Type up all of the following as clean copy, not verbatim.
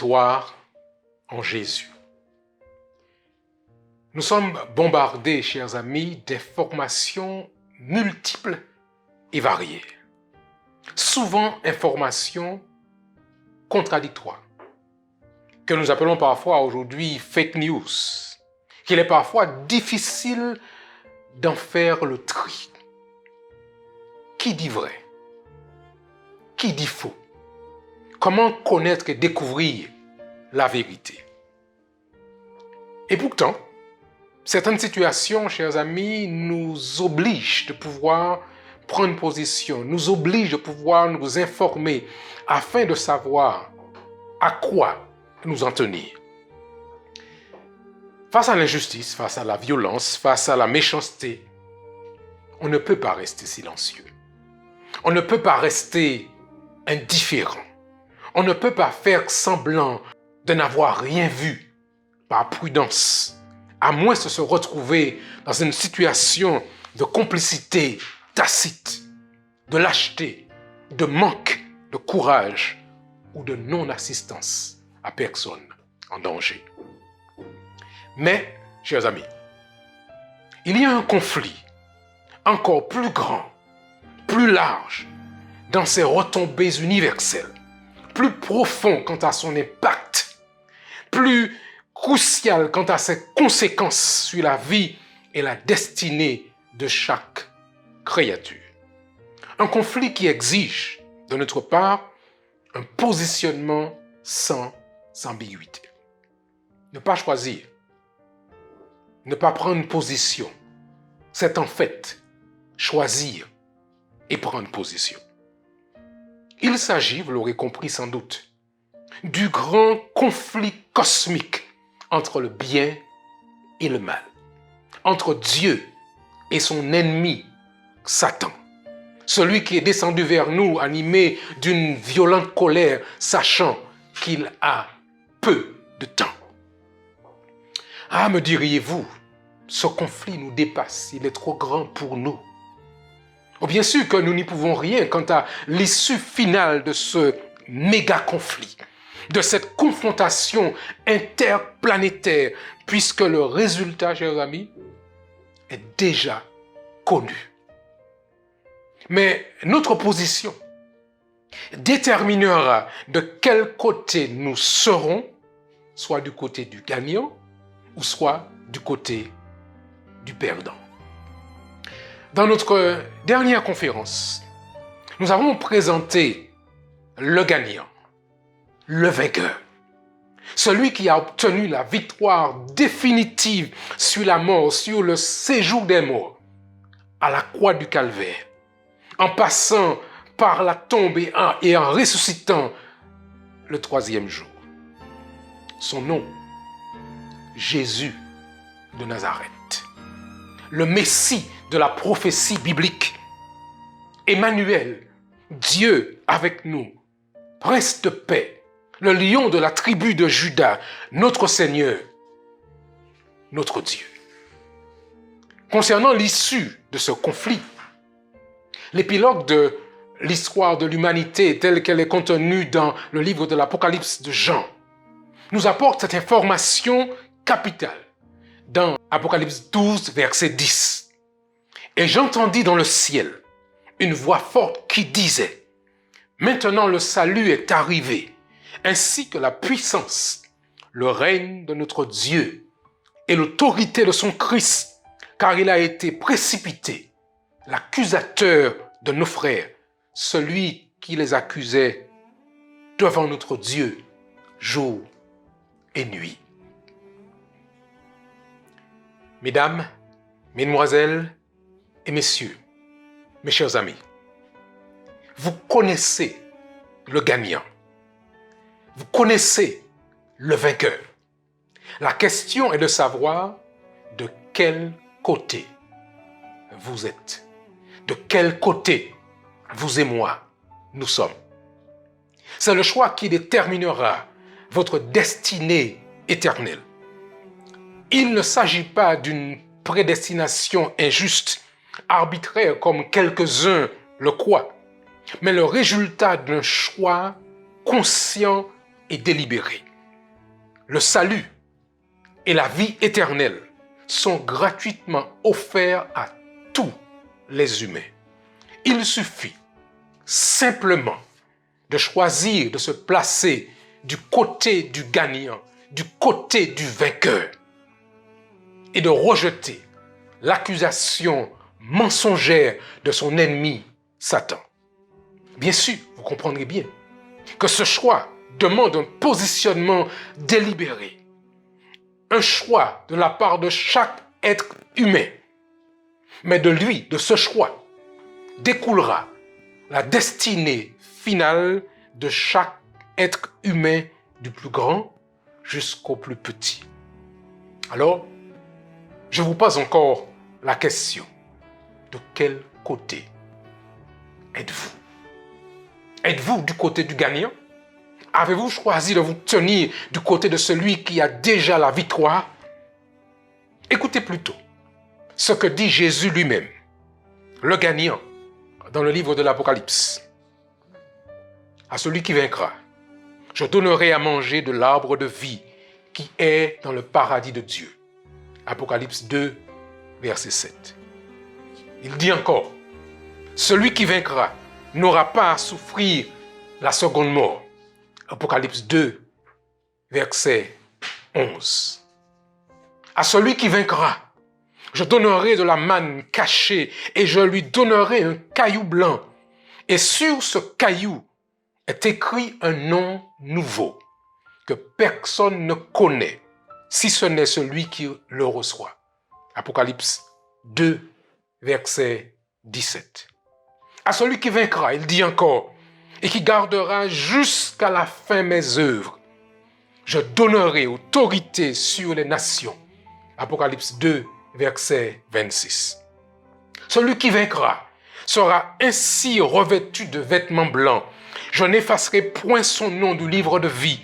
victoire en Jésus. Nous sommes bombardés, chers amis, d'informations multiples et variées. Souvent informations contradictoires, que nous appelons parfois aujourd'hui fake news, qu'il est parfois difficile d'en faire le tri. Qui dit vrai? Qui dit faux? Comment connaître et découvrir la vérité? Et pourtant, certaines situations, chers amis, nous obligent de pouvoir prendre position, nous obligent de pouvoir nous informer afin de savoir à quoi nous en tenir. Face à l'injustice, face à la violence, face à la méchanceté, on ne peut pas rester silencieux. On ne peut pas rester indifférent. On ne peut pas faire semblant de n'avoir rien vu par prudence, à moins de se retrouver dans une situation de complicité tacite, de lâcheté, de manque de courage ou de non-assistance à personne en danger. Mais, chers amis, il y a un conflit encore plus grand, plus large, dans ses retombées universelles, plus profond quant à son impact, plus crucial quant à ses conséquences sur la vie et la destinée de chaque créature. Un conflit qui exige, de notre part, un positionnement sans ambiguïté. Ne pas choisir, ne pas prendre position, c'est en fait choisir et prendre position. Il s'agit, vous l'aurez compris sans doute, du grand conflit cosmique entre le bien et le mal, entre Dieu et son ennemi, Satan, celui qui est descendu vers nous animé d'une violente colère, sachant qu'il a peu de temps. Ah, me diriez-vous, ce conflit nous dépasse, il est trop grand pour nous. Oh, bien sûr que nous n'y pouvons rien quant à l'issue finale de ce méga conflit, de cette confrontation interplanétaire, puisque le résultat, chers amis, est déjà connu. Mais notre position déterminera de quel côté nous serons, soit du côté du gagnant ou soit du côté du perdant. Dans notre dernière conférence, nous avons présenté le gagnant, le vainqueur, celui qui a obtenu la victoire définitive sur la mort, sur le séjour des morts, à la croix du Calvaire, en passant par la tombe et en ressuscitant le troisième jour. Son nom, Jésus de Nazareth, le Messie de la prophétie biblique, Emmanuel, Dieu avec nous, Prince de paix, le lion de la tribu de Juda, notre Seigneur, notre Dieu. Concernant l'issue de ce conflit, l'épilogue de l'histoire de l'humanité telle qu'elle est contenue dans le livre de l'Apocalypse de Jean nous apporte cette information capitale dans Apocalypse 12, verset 10. Et j'entendis dans le ciel une voix forte qui disait: maintenant le salut est arrivé, ainsi que la puissance, le règne de notre Dieu et l'autorité de son Christ, car il a été précipité, l'accusateur de nos frères, celui qui les accusait devant notre Dieu jour et nuit. Mesdames, mesdemoiselles et messieurs, mes chers amis, vous connaissez le gagnant. Vous connaissez le vainqueur. La question est de savoir de quel côté vous êtes. De quel côté vous et moi nous sommes. C'est le choix qui déterminera votre destinée éternelle. Il ne s'agit pas d'une prédestination injuste, arbitraire comme quelques-uns le croient, mais le résultat d'un choix conscient et délibéré. le salut et la vie éternelle sont gratuitement offerts à tous les humains. Il suffit simplement de choisir de se placer du côté du gagnant, du côté du vainqueur et de rejeter l'accusation mensongère de son ennemi, Satan. Bien sûr, vous comprendrez bien que ce choix demande un positionnement délibéré, un choix de la part de chaque être humain. Mais de lui, de ce choix, découlera la destinée finale de chaque être humain, du plus grand jusqu'au plus petit. Alors, je vous pose encore la question. De quel côté êtes-vous? Êtes-vous du côté du gagnant? Avez-vous choisi de vous tenir du côté de celui qui a déjà la victoire? Écoutez plutôt ce que dit Jésus lui-même, le gagnant, dans le livre de l'Apocalypse. À celui qui vaincra, je donnerai à manger de l'arbre de vie qui est dans le paradis de Dieu. Apocalypse 2, verset 7. Il dit encore, celui qui vaincra n'aura pas à souffrir la seconde mort. Apocalypse 2, verset 11. À celui qui vaincra, je donnerai de la manne cachée et je lui donnerai un caillou blanc. Et sur ce caillou est écrit un nom nouveau que personne ne connaît, si ce n'est celui qui le reçoit. Apocalypse 2, verset 17. À celui qui vaincra, il dit encore, et qui gardera jusqu'à la fin mes œuvres, je donnerai autorité sur les nations. Apocalypse 2, verset 26. Celui qui vaincra sera ainsi revêtu de vêtements blancs. Je n'effacerai point son nom du livre de vie,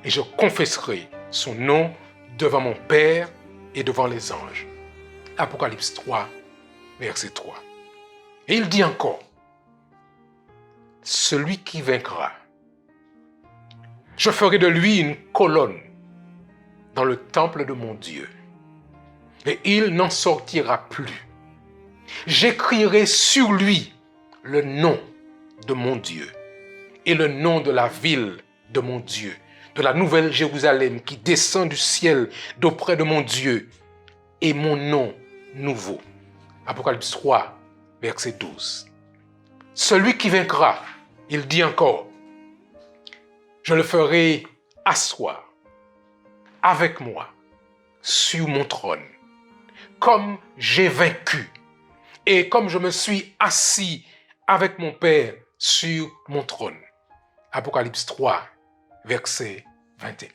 et je confesserai son nom devant mon Père et devant les anges. Apocalypse 3, verset 3. Et il dit encore, celui qui vaincra, je ferai de lui une colonne dans le temple de mon Dieu, et il n'en sortira plus. J'écrirai sur lui le nom de mon Dieu et le nom de la ville de mon Dieu, de la nouvelle Jérusalem qui descend du ciel d'auprès de mon Dieu, et mon nom nouveau. Apocalypse 3, verset 12. Celui qui vaincra, il dit encore, je le ferai asseoir avec moi sur mon trône, comme j'ai vaincu et comme je me suis assis avec mon Père sur mon trône. Apocalypse 3, verset 21.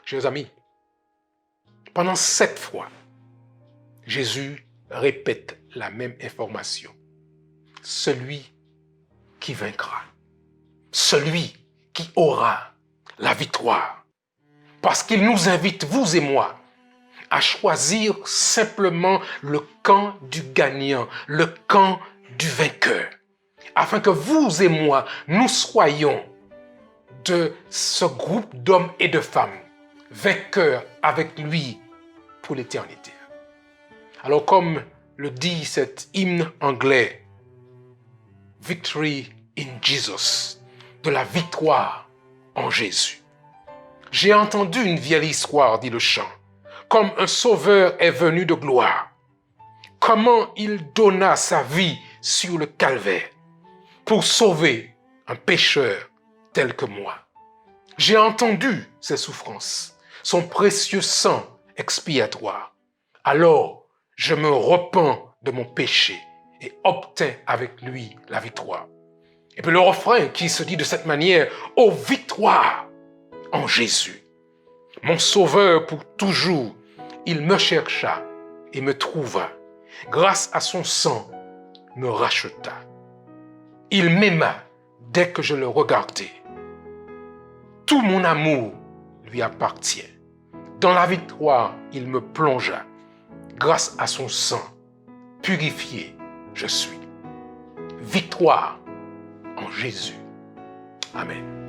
Chers amis, pendant 7 fois, Jésus répète la même information. Celui qui vaincra, celui qui aura la victoire. Parce qu'il nous invite, vous et moi, à choisir simplement le camp du gagnant, le camp du vainqueur, afin que vous et moi, nous soyons de ce groupe d'hommes et de femmes, vainqueurs avec lui pour l'éternité. Alors comme le dit cet hymne anglais, Victory in Jesus, de la victoire en Jésus. J'ai entendu une vieille histoire, dit le chant, comme un sauveur est venu de gloire. Comment il donna sa vie sur le calvaire pour sauver un pécheur tel que moi. J'ai entendu ses souffrances, son précieux sang expiatoire. Alors, je me repens de mon péché et obtins avec lui la victoire. Et puis le refrain qui se dit de cette manière, « Ô victoire en Jésus, mon sauveur pour toujours, il me chercha et me trouva. Grâce à son sang, me racheta. Il m'aima dès que je le regardais. Tout mon amour lui appartient. Dans la victoire, il me plongea. Grâce à son sang, purifié je suis. Victoire en Jésus. Amen.